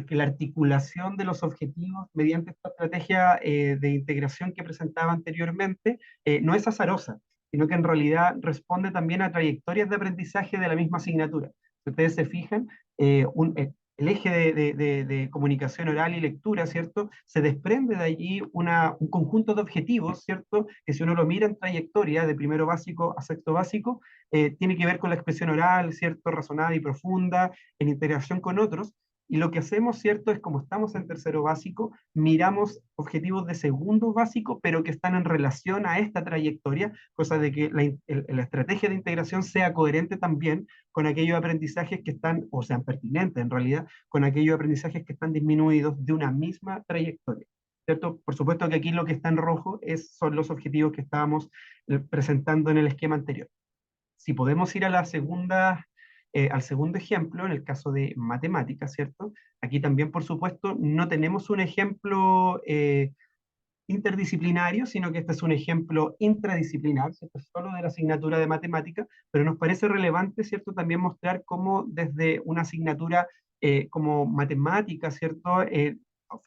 que la articulación de los objetivos mediante esta estrategia de integración que presentaba anteriormente no es azarosa, sino que en realidad responde también a trayectorias de aprendizaje de la misma asignatura. Si ustedes se fijan, el eje de comunicación oral y lectura, ¿cierto? Se desprende de allí un conjunto de objetivos, ¿cierto? Que si uno lo mira en trayectoria de primero básico a sexto básico, tiene que ver con la expresión oral, ¿cierto? Razonada y profunda, en interacción con otros. Y lo que hacemos, ¿cierto? Es como estamos en tercero básico, miramos objetivos de segundo básico, pero que están en relación a esta trayectoria, cosa de que la estrategia de integración sea coherente también con aquellos aprendizajes que están, o sean pertinentes en realidad, con aquellos aprendizajes que están disminuidos de una misma trayectoria. ¿Cierto? Por supuesto que aquí lo que está en rojo son los objetivos que estábamos presentando en el esquema anterior. Si podemos ir a la segunda, al segundo ejemplo, en el caso de matemáticas, ¿cierto? Aquí también, por supuesto, no tenemos un ejemplo interdisciplinario, sino que este es un ejemplo intradisciplinar, ¿cierto? Solo de la asignatura de matemática, pero nos parece relevante, ¿cierto? También mostrar cómo desde una asignatura como matemática, ¿cierto?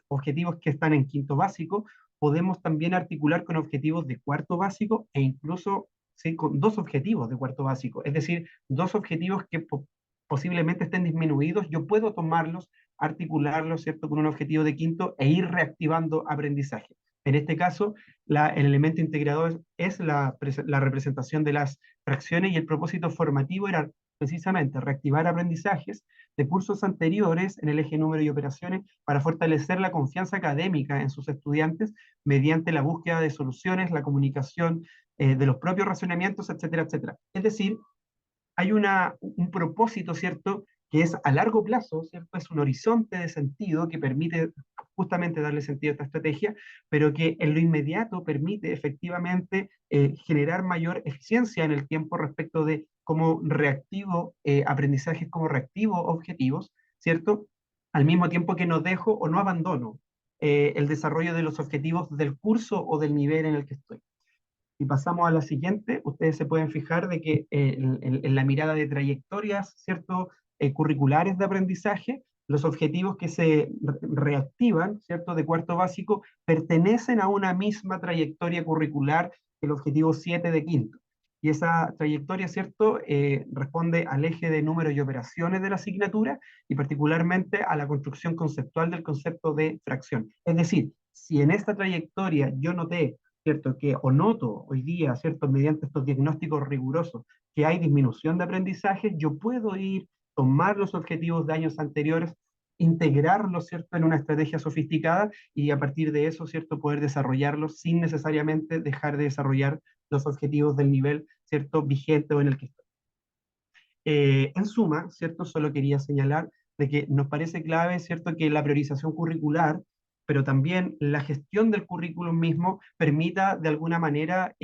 Objetivos que están en quinto básico, podemos también articular con objetivos de cuarto básico e incluso, ¿sí?, con dos objetivos de cuarto básico, es decir, dos objetivos que posiblemente estén disminuidos, yo puedo tomarlos, articularlos, ¿cierto?, con un objetivo de quinto e ir reactivando aprendizaje. En este caso, el elemento integrador es la representación de las fracciones, y el propósito formativo era precisamente reactivar aprendizajes de cursos anteriores en el eje número y operaciones para fortalecer la confianza académica en sus estudiantes mediante la búsqueda de soluciones, la comunicación de los propios razonamientos, etcétera, etcétera. Es decir, hay un propósito, ¿cierto?, que es a largo plazo, ¿cierto? Es un horizonte de sentido que permite justamente darle sentido a esta estrategia, pero que en lo inmediato permite efectivamente generar mayor eficiencia en el tiempo respecto de cómo reactivo aprendizajes, como reactivo objetivos, ¿cierto? Al mismo tiempo que no dejo o no abandono el desarrollo de los objetivos del curso o del nivel en el que estoy. Si pasamos a la siguiente, ustedes se pueden fijar de que en la mirada de trayectorias, ¿cierto?, curriculares de aprendizaje, los objetivos que se reactivan, ¿cierto?, de cuarto básico, pertenecen a una misma trayectoria curricular que el objetivo 7 de quinto. Y esa trayectoria, ¿cierto?, responde al eje de números y operaciones de la asignatura, y particularmente a la construcción conceptual del concepto de fracción. Es decir, si en esta trayectoria yo noté, ¿cierto?, que o noto hoy día, ¿cierto?, mediante estos diagnósticos rigurosos, que hay disminución de aprendizaje, yo puedo ir, tomar los objetivos de años anteriores, integrarlos, ¿cierto?, en una estrategia sofisticada, y a partir de eso, ¿cierto?, poder desarrollarlos sin necesariamente dejar de desarrollar los objetivos del nivel, ¿cierto?, vigente o en el que estoy. En suma, ¿cierto?, solo quería señalar de que nos parece clave, ¿cierto?, que la priorización curricular, pero también la gestión del currículum mismo, permita de alguna manera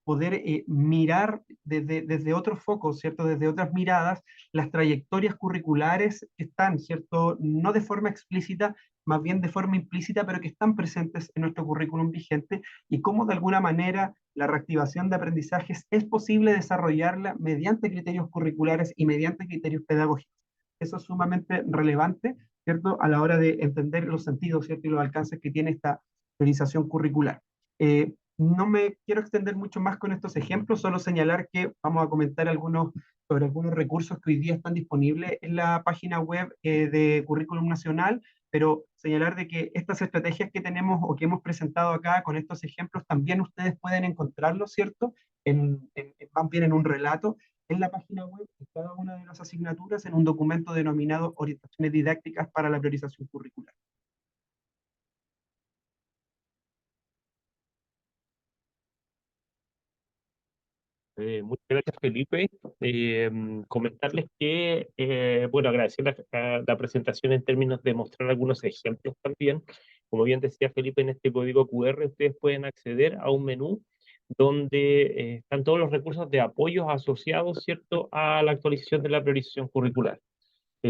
poder mirar desde otros focos, ¿cierto?, desde otras miradas, las trayectorias curriculares que están, ¿cierto?, no de forma explícita, más bien de forma implícita, pero que están presentes en nuestro currículum vigente, y cómo de alguna manera la reactivación de aprendizajes es posible desarrollarla mediante criterios curriculares y mediante criterios pedagógicos. Eso es sumamente relevante, ¿cierto?, a la hora de entender los sentidos, ¿cierto?, y los alcances que tiene esta priorización curricular. No me quiero extender mucho más con estos ejemplos, solo señalar que vamos a comentar sobre algunos recursos que hoy día están disponibles en la página web de Currículum Nacional, pero señalar de que estas estrategias que tenemos o que hemos presentado acá con estos ejemplos, también ustedes pueden encontrarlos, ¿cierto?, más bien en un relato en la página web de cada una de las asignaturas, en un documento denominado Orientaciones Didácticas para la Priorización Curricular. Muchas gracias, Felipe. Comentarles que, bueno, agradecer la presentación en términos de mostrar algunos ejemplos también. Como bien decía Felipe, en este código QR ustedes pueden acceder a un menú donde están todos los recursos de apoyo asociados, ¿cierto?, a la actualización de la priorización curricular.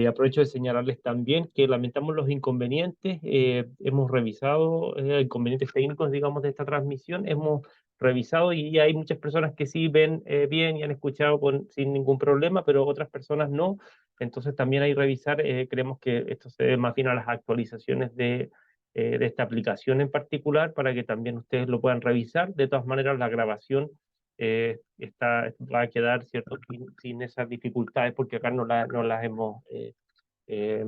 Aprovecho de señalarles también que lamentamos los inconvenientes, hemos revisado inconvenientes técnicos, digamos, de esta transmisión, hemos revisado y hay muchas personas que sí ven bien y han escuchado sin ningún problema, pero otras personas no. Entonces también hay que revisar, creemos que esto se debe más bien a las actualizaciones de esta aplicación en particular para que también ustedes lo puedan revisar. De todas maneras, la grabación va a quedar, ¿cierto?, sin esas dificultades porque acá no las hemos, eh,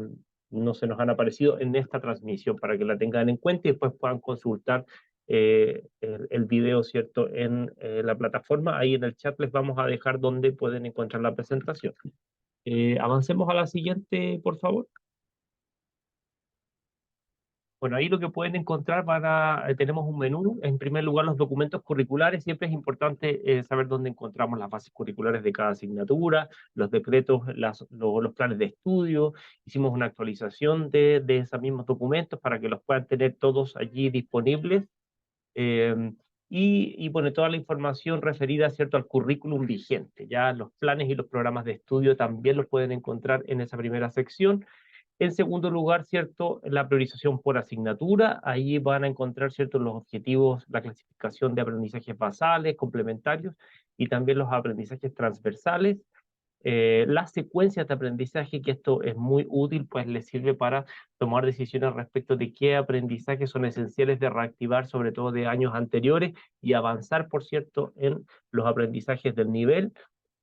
no se nos han aparecido en esta transmisión para que la tengan en cuenta y después puedan consultar el video, ¿cierto?, en la plataforma. Ahí en el chat les vamos a dejar donde pueden encontrar la presentación. Avancemos a la siguiente, por favor. Bueno, ahí lo que pueden encontrar tenemos un menú. En primer lugar, los documentos curriculares. Siempre es importante saber dónde encontramos las bases curriculares de cada asignatura, los decretos, los planes de estudio. Hicimos una actualización de esos mismos documentos para que los puedan tener todos allí disponibles. Y bueno, toda la información referida, ¿cierto?, al currículum vigente. Ya los planes y los programas de estudio también los pueden encontrar en esa primera sección. En segundo lugar, ¿cierto?, la priorización por asignatura. Ahí van a encontrar, ¿cierto?, los objetivos, la clasificación de aprendizajes basales, complementarios y también los aprendizajes transversales. Las secuencias de aprendizaje, que esto es muy útil, pues les sirve para tomar decisiones respecto de qué aprendizajes son esenciales de reactivar, sobre todo de años anteriores, y avanzar, por cierto, en los aprendizajes del nivel.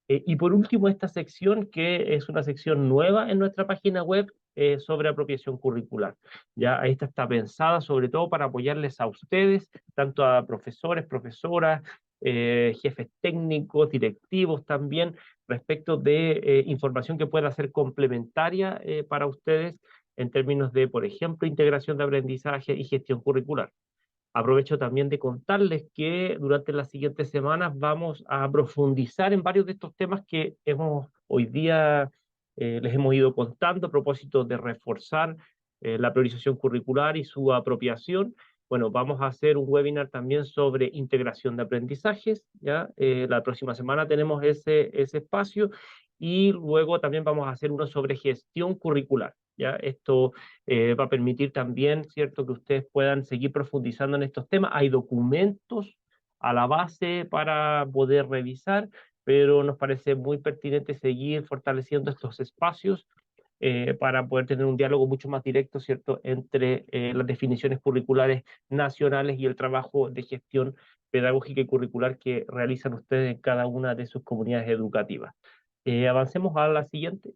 Y por último, esta sección, que es una sección nueva en nuestra página web, sobre apropiación curricular. Ya esta está pensada sobre todo para apoyarles a ustedes, tanto a profesores, profesoras, jefes técnicos, directivos también, respecto de información que pueda ser complementaria para ustedes en términos de, por ejemplo, integración de aprendizaje y gestión curricular. Aprovecho también de contarles que durante las siguientes semanas vamos a profundizar en varios de estos temas que hoy día les hemos ido contando a propósito de reforzar la priorización curricular y su apropiación. Bueno, vamos a hacer un webinar también sobre integración de aprendizajes, ¿ya? La próxima semana tenemos ese espacio y luego también vamos a hacer uno sobre gestión curricular, ¿ya? Esto va a permitir también, ¿cierto?, que ustedes puedan seguir profundizando en estos temas. Hay documentos a la base para poder revisar, pero nos parece muy pertinente seguir fortaleciendo estos espacios para poder tener un diálogo mucho más directo, ¿cierto?, entre las definiciones curriculares nacionales y el trabajo de gestión pedagógica y curricular que realizan ustedes en cada una de sus comunidades educativas. Avancemos a la siguiente.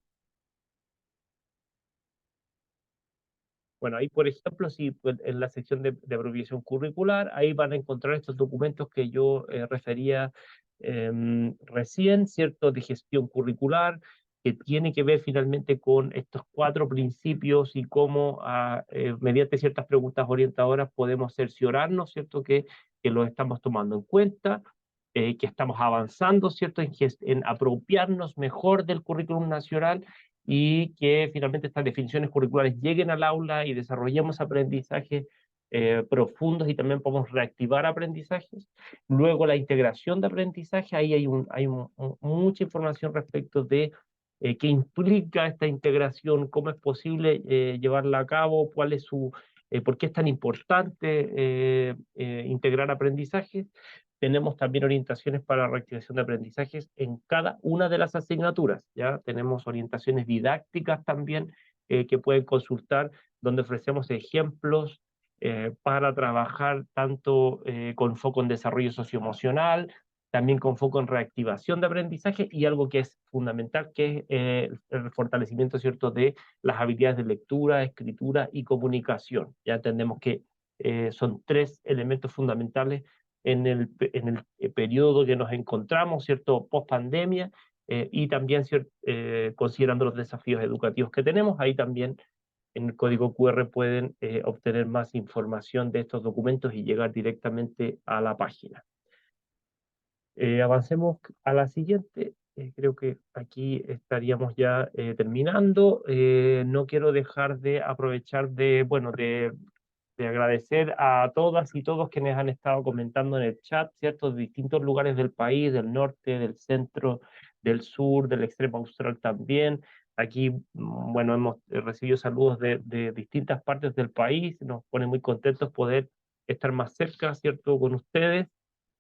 Bueno, ahí, por ejemplo, si pues, en la sección de apropiación curricular, ahí van a encontrar estos documentos que yo refería recién, ¿cierto?, de gestión curricular, que tiene que ver finalmente con estos 4 principios y cómo, mediante ciertas preguntas orientadoras, podemos cerciorarnos, ¿cierto?, que lo estamos tomando en cuenta, que estamos avanzando, ¿cierto?, en apropiarnos mejor del currículum nacional y que finalmente estas definiciones curriculares lleguen al aula y desarrollemos aprendizajes profundos y también podemos reactivar aprendizajes. Luego la integración de aprendizaje, ahí hay mucha información respecto de qué implica esta integración, cómo es posible llevarla a cabo, por qué es tan importante integrar aprendizajes. Tenemos también orientaciones para reactivación de aprendizajes en cada una de las asignaturas, ¿ya? Tenemos orientaciones didácticas también que pueden consultar, donde ofrecemos ejemplos para trabajar tanto con foco en desarrollo socioemocional, también con foco en reactivación de aprendizaje y algo que es fundamental, que es el fortalecimiento, ¿cierto?, de las habilidades de lectura, escritura y comunicación. Ya entendemos que son 3 elementos fundamentales en el periodo que nos encontramos, ¿cierto?, post pandemia, y también considerando los desafíos educativos que tenemos. Ahí también en el código QR pueden obtener más información de estos documentos y llegar directamente a la página. Avancemos a la siguiente. Creo que aquí estaríamos ya terminando. No quiero dejar de aprovechar de de agradecer a todas y todos quienes han estado comentando en el chat, ¿cierto? De distintos lugares del país, del norte, del centro, del sur, del extremo austral también. Aquí, bueno, hemos recibido saludos de distintas partes del país, nos pone muy contentos poder estar más cerca, ¿cierto?, con ustedes,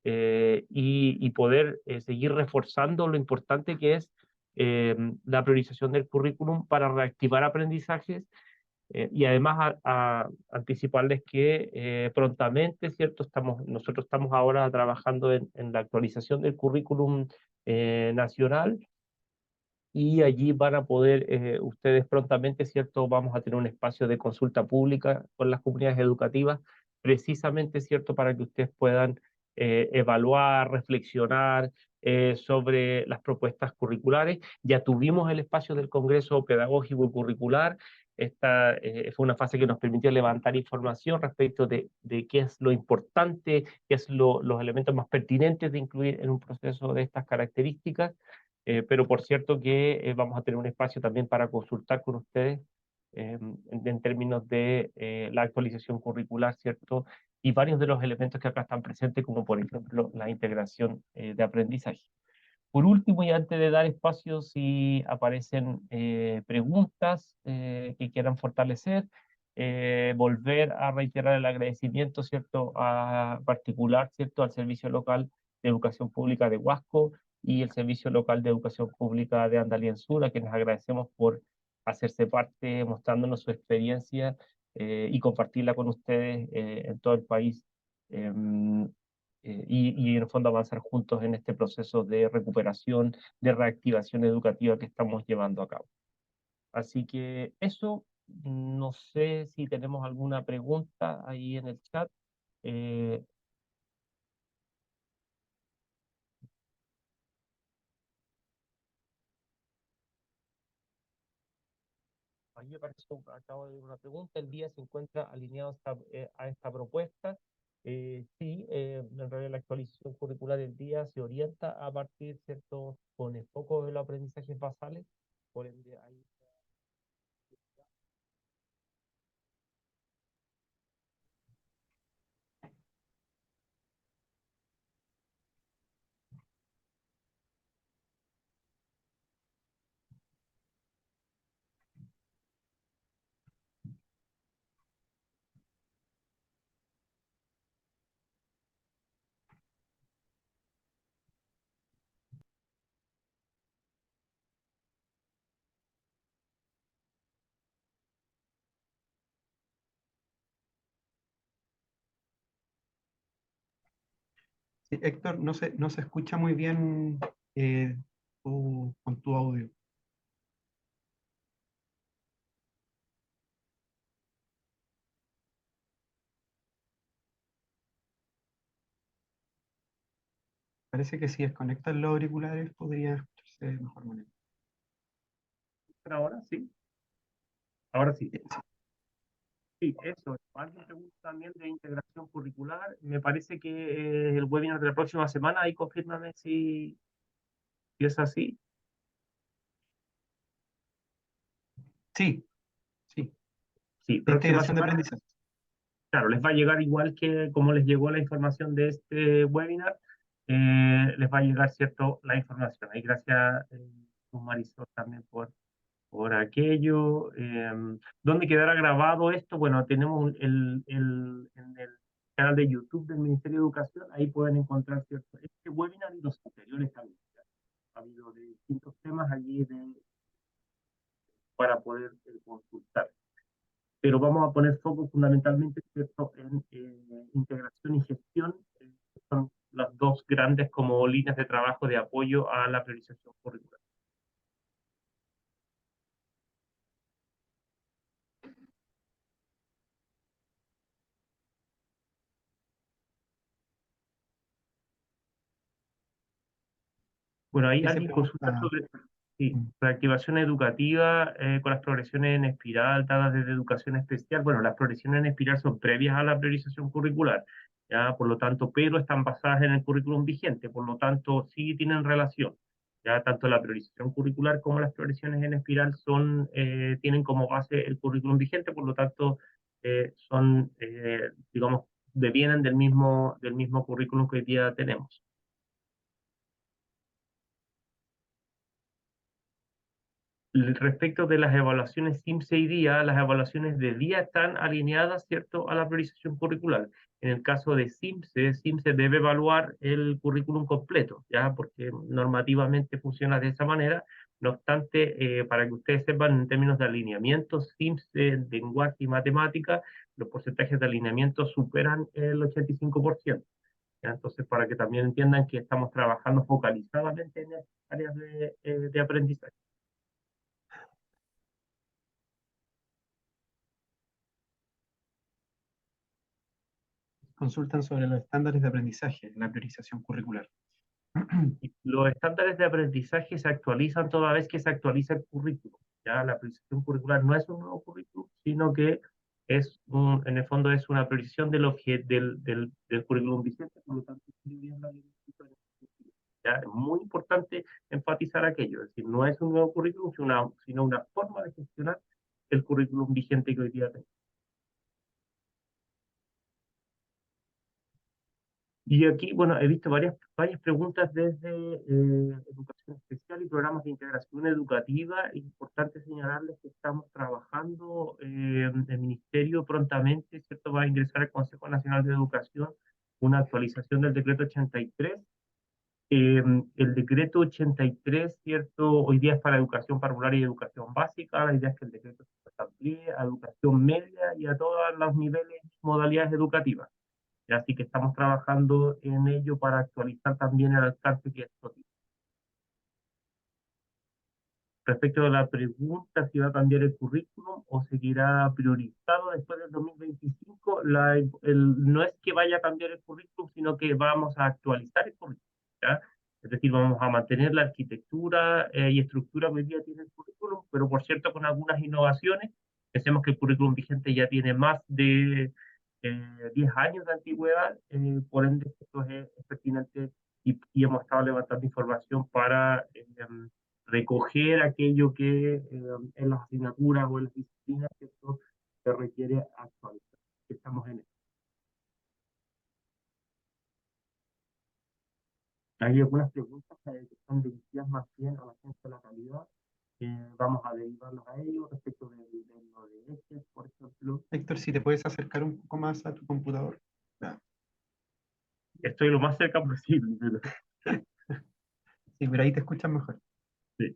y poder seguir reforzando lo importante que es la priorización del currículum para reactivar aprendizajes, y además a anticiparles que prontamente, ¿cierto? Nosotros estamos ahora trabajando en la actualización del currículum nacional, y allí van a poder ustedes prontamente, ¿cierto? Vamos a tener un espacio de consulta pública con las comunidades educativas, precisamente, ¿cierto? Para que ustedes puedan evaluar, reflexionar sobre las propuestas curriculares. Ya tuvimos el espacio del Congreso Pedagógico y Curricular. Esta fue una fase que nos permitió levantar información respecto de qué es lo importante, qué es los elementos más pertinentes de incluir en un proceso de estas características. Pero por cierto que vamos a tener un espacio también para consultar con ustedes en términos de la actualización curricular, ¿cierto? Y varios de los elementos que acá están presentes, como por ejemplo la integración de aprendizaje. Por último, y antes de dar espacio, si aparecen preguntas que quieran fortalecer, volver a reiterar el agradecimiento, ¿cierto?, a particular, ¿cierto?, al Servicio Local de Educación Pública de Huasco y el Servicio Local de Educación Pública de Andalién Sur, a quienes agradecemos por hacerse parte, mostrándonos su experiencia y compartirla con ustedes en todo el país. Y en el fondo avanzar juntos en este proceso de recuperación, de reactivación educativa que estamos llevando a cabo. Así que eso, no sé si tenemos alguna pregunta ahí en el chat. Eh, Ahí me pareció, acabo de ver una pregunta, ¿el día se encuentra alineado a esta propuesta? Sí, en realidad la actualización curricular del día se orienta a partir, ¿cierto?, con el foco de los aprendizajes basales, por ende ahí. Sí, Héctor, no se escucha muy bien con tu audio. Parece que si desconectas los auriculares podría escucharse de mejor manera. Ahora sí, ahora sí. Sí. Sí, eso. Alguien pregunta también de integración curricular. Me parece que el webinar de la próxima semana, ahí confírmame si es así. Sí, sí, Sí, de próxima integración de semana. aprendizaje. Claro, les va a llegar igual que como les llegó la información de este webinar, les va a llegar, ¿cierto?, la información. Ahí gracias, Marisol, también por aquello. ¿Dónde quedará grabado esto? Bueno, tenemos en el canal de YouTube del Ministerio de Educación, ahí pueden encontrar, ¿cierto?, este webinar y los anteriores también. Ha habido de distintos temas allí para poder consultar. Pero vamos a poner foco fundamentalmente, ¿cierto?, en integración y gestión, que son las dos grandes como líneas de trabajo de apoyo a la priorización curricular. Bueno, ahí ¿Qué se alguien consulta pregunta? sobre sí, reactivación educativa con las progresiones en espiral dadas desde educación especial. Bueno, las progresiones en espiral son previas a la priorización curricular, ¿ya? Por lo tanto, pero están basadas en el currículum vigente, por lo tanto, sí tienen relación. Ya tanto la priorización curricular como las progresiones en espiral tienen como base el currículum vigente, por lo tanto, son, digamos, devienen del mismo currículum que hoy día tenemos. Respecto de las evaluaciones CIMSE y día, las evaluaciones de día están alineadas, ¿cierto?, a la priorización curricular. En el caso de CIMSE, CIMSE debe evaluar el currículum completo, ¿ya? Porque normativamente funciona de esa manera. No obstante, para que ustedes sepan, en términos de alineamiento, CIMSE, lenguaje y matemática, los porcentajes de alineamiento superan el 85%. ¿Ya? Entonces, para que también entiendan que estamos trabajando focalizadamente en estas áreas de aprendizaje. Consultan sobre los estándares de aprendizaje en la priorización curricular. Los estándares de aprendizaje se actualizan toda vez que se actualiza el currículum. ¿Ya? La priorización curricular no es un nuevo currículum, sino que en el fondo es una priorización del currículum vigente, por lo tanto, ¿ya? Es muy importante enfatizar aquello, es decir, no es un nuevo currículum, sino una forma de gestionar el currículum vigente que hoy día tenemos. Y aquí, bueno, he visto varias preguntas desde educación especial y programas de integración educativa. Es importante señalarles que estamos trabajando, el Ministerio prontamente, ¿cierto?, va a ingresar al Consejo Nacional de Educación una actualización del decreto 83. El decreto 83, ¿cierto?, hoy día es para educación parvular y educación básica. La idea es que el decreto se amplíe a educación media y a todos los niveles y modalidades educativas. Así que estamos trabajando en ello para actualizar también el alcance que esto tiene. Respecto a la pregunta si va a cambiar el currículum o seguirá priorizado después del 2025, no es que vaya a cambiar el currículum, sino que vamos a actualizar el currículum, ¿ya? Es decir, vamos a mantener la arquitectura y estructura que hoy día tiene el currículum, pero por cierto con algunas innovaciones. Pensemos que el currículum vigente ya tiene más de 10 años de antigüedad, por ende esto es pertinente y hemos estado levantando información para recoger aquello que en las asignaturas o en las disciplinas que esto se requiere actualizar. Estamos en eso. Hay algunas preguntas que son dirigidas más bien a la gente de la calidad. Vamos a derivarlos a ellos respecto de lo de este, por ejemplo. Héctor, si te puedes acercar un poco más a tu computador. Ya. Estoy lo más cerca posible. Pero, Sí, pero ahí te escuchas mejor. sí.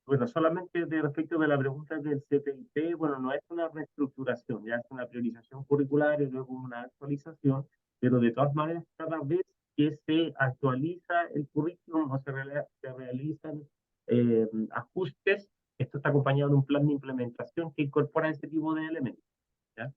Bueno, solamente de respecto de la pregunta del CPIP, bueno, no es una reestructuración, ya es una priorización curricular y luego una actualización, pero de todas maneras, cada vez que se actualiza el currículum o se realizan ajustes, esto está acompañado de un plan de implementación que incorpora ese tipo de elementos, ¿ya?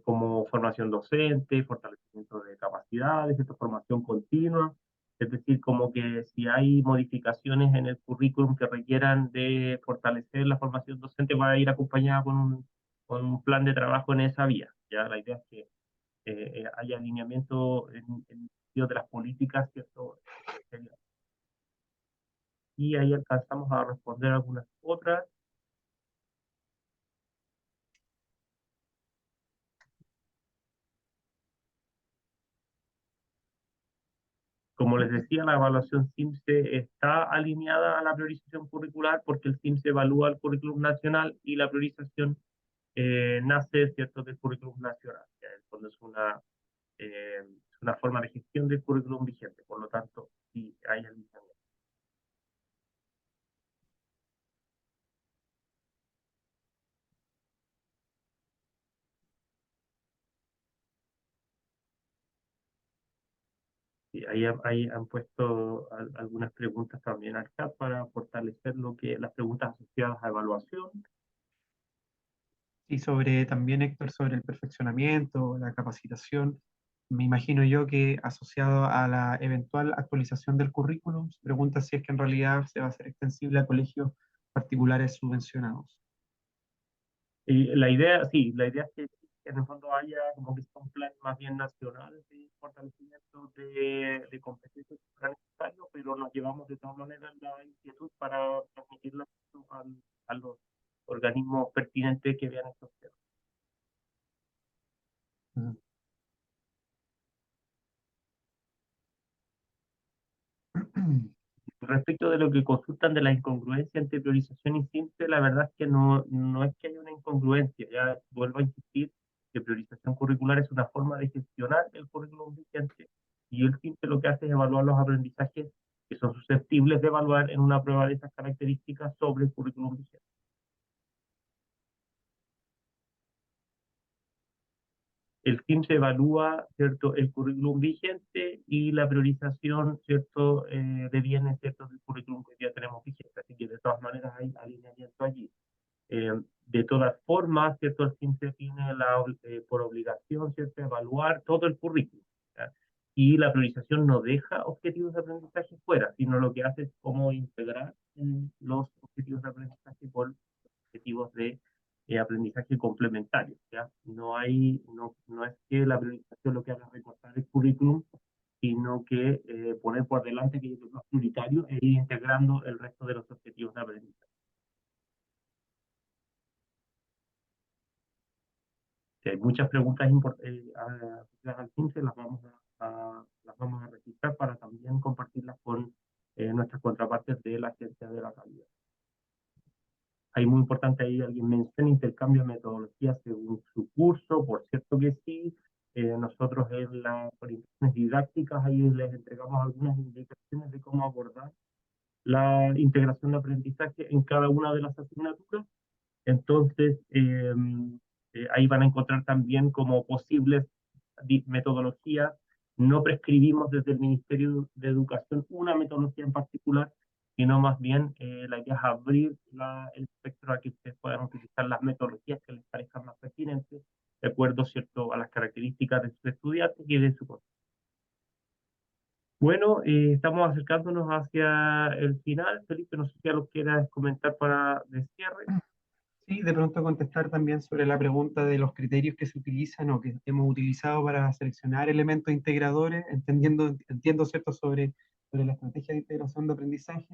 Como formación docente, fortalecimiento de capacidades, esta formación continua. Es decir, como que si hay modificaciones en el currículum que requieran de fortalecer la formación docente, va a ir acompañada con un plan de trabajo en esa vía. ¿Ya? La idea es que haya alineamiento en el sentido de las políticas, ¿cierto? Y ahí alcanzamos a responder algunas otras. Como les decía, la evaluación CIMSE está alineada a la priorización curricular porque el CIMSE evalúa el currículum nacional y la priorización nace, ¿cierto?, del currículum nacional. Ya, en el fondo es una forma de gestión del currículum vigente, por lo tanto, sí hay alineamiento. Sí, ahí han puesto algunas preguntas también al chat para fortalecer las preguntas asociadas a evaluación. Y sobre también, Héctor, sobre el perfeccionamiento, la capacitación, me imagino yo que asociado a la eventual actualización del currículum, se pregunta si es que en realidad se va a hacer extensible a colegios particulares subvencionados. Y la idea, sí, la idea es que que en el fondo haya como que sea un plan más bien nacional de fortalecimiento de competencias que será necesario, pero nos llevamos de todas maneras la inquietud para transmitirla a los organismos pertinentes que vean estos temas. Respecto de lo que consultan de la incongruencia entre priorización y CIMSE, la verdad es que no es que haya una incongruencia. Ya vuelvo a insistir que priorización curricular es una forma de gestionar el currículum vigente y el CIMSE lo que hace es evaluar los aprendizajes que son susceptibles de evaluar en una prueba de esas características sobre el currículum vigente. El CIMSE evalúa, ¿cierto?, el currículum vigente y la priorización, ¿cierto?, deviene, ¿cierto?, del currículum que ya tenemos vigente. Así que de todas maneras hay alineamiento allí. De todas formas, ¿cierto?, el CIMSE tiene por obligación, ¿cierto?, evaluar todo el currículum, ¿ya? Y la priorización no deja objetivos de aprendizaje fuera, sino lo que hace es cómo integrar los objetivos de aprendizaje con objetivos de aprendizaje complementario, ¿ya? No es que la priorización lo que haga es recortar el currículum, sino que poner por delante que es más prioritario e ir integrando el resto de los objetivos de aprendizaje. Si hay muchas preguntas al 15, las vamos a registrar para también compartirlas con nuestras contrapartes de la Agencia de la Calidad. Hay muy importante ahí, alguien menciona intercambio de metodología según su curso, por cierto que sí. Nosotros en las orientaciones didácticas ahí les entregamos algunas indicaciones de cómo abordar la integración de aprendizaje en cada una de las asignaturas. Entonces, ahí van a encontrar también como posibles metodologías. No prescribimos desde el Ministerio de Educación una metodología en particular, sino más bien la idea es abrir el espectro a que ustedes puedan utilizar las metodologías que les parezcan más pertinentes, de acuerdo, ¿cierto?, a las características de sus estudiantes y de su contexto. Bueno, estamos acercándonos hacia el final. Felipe, no sé si algo quieras comentar para de cierre. Sí, de pronto contestar también sobre la pregunta de los criterios que se utilizan o que hemos utilizado para seleccionar elementos integradores, entiendo, ¿cierto?, sobre la estrategia de integración de aprendizaje.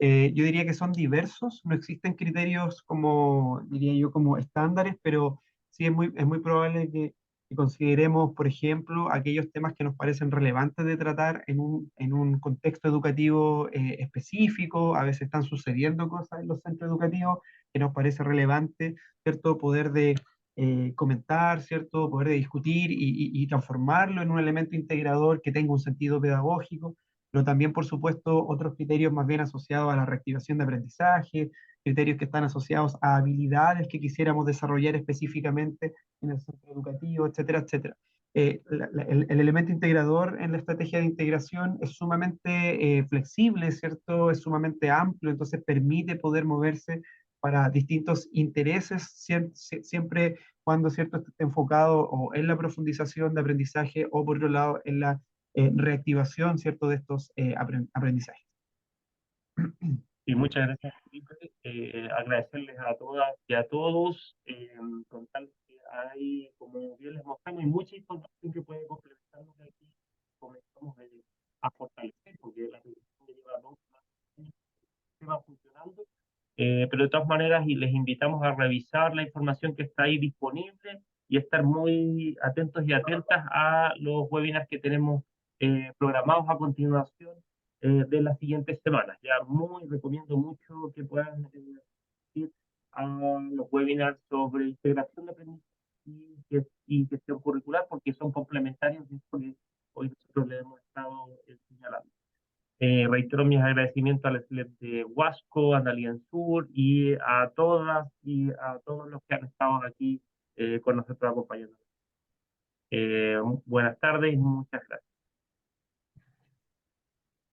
Yo diría que son diversos, no existen criterios como, diría yo, como estándares, pero sí es muy probable que consideremos, por ejemplo, aquellos temas que nos parecen relevantes de tratar en un contexto educativo específico. A veces están sucediendo cosas en los centros educativos que nos parece relevante, ¿cierto? Poder de comentar, ¿cierto? Poder de discutir y transformarlo en un elemento integrador que tenga un sentido pedagógico, pero también, por supuesto, otros criterios más bien asociados a la reactivación de aprendizaje, criterios que están asociados a habilidades que quisiéramos desarrollar específicamente en el centro educativo, etcétera, etcétera. El elemento integrador en la estrategia de integración es sumamente flexible, ¿cierto? Es sumamente amplio, entonces permite poder moverse para distintos intereses, siempre cuando, ¿cierto?, esté enfocado o en la profundización de aprendizaje o, por otro lado, en la reactivación, ¿cierto?, de estos aprendizajes. Y muchas gracias, Felipe. Agradecerles a todas y a todos. Con tal que hay, como bien les mostramos, hay mucha información que puede complementar lo que aquí comenzamos a fortalecer, porque la revisión lleva 2 años que va funcionando. Pero de todas maneras, y les invitamos a revisar la información que está ahí disponible y estar muy atentos y atentas a los webinars que tenemos programados a continuación de las siguientes semanas. Ya recomiendo mucho que puedan ir a los webinars sobre integración de aprendizaje y gestión curricular, porque son complementarios de esto que hoy nosotros les hemos estado señalando. Reitero mis agradecimientos al SLEP de Huasco, a Andalien Sur y a todas y a todos los que han estado aquí con nosotros acompañándonos. Buenas tardes y muchas gracias.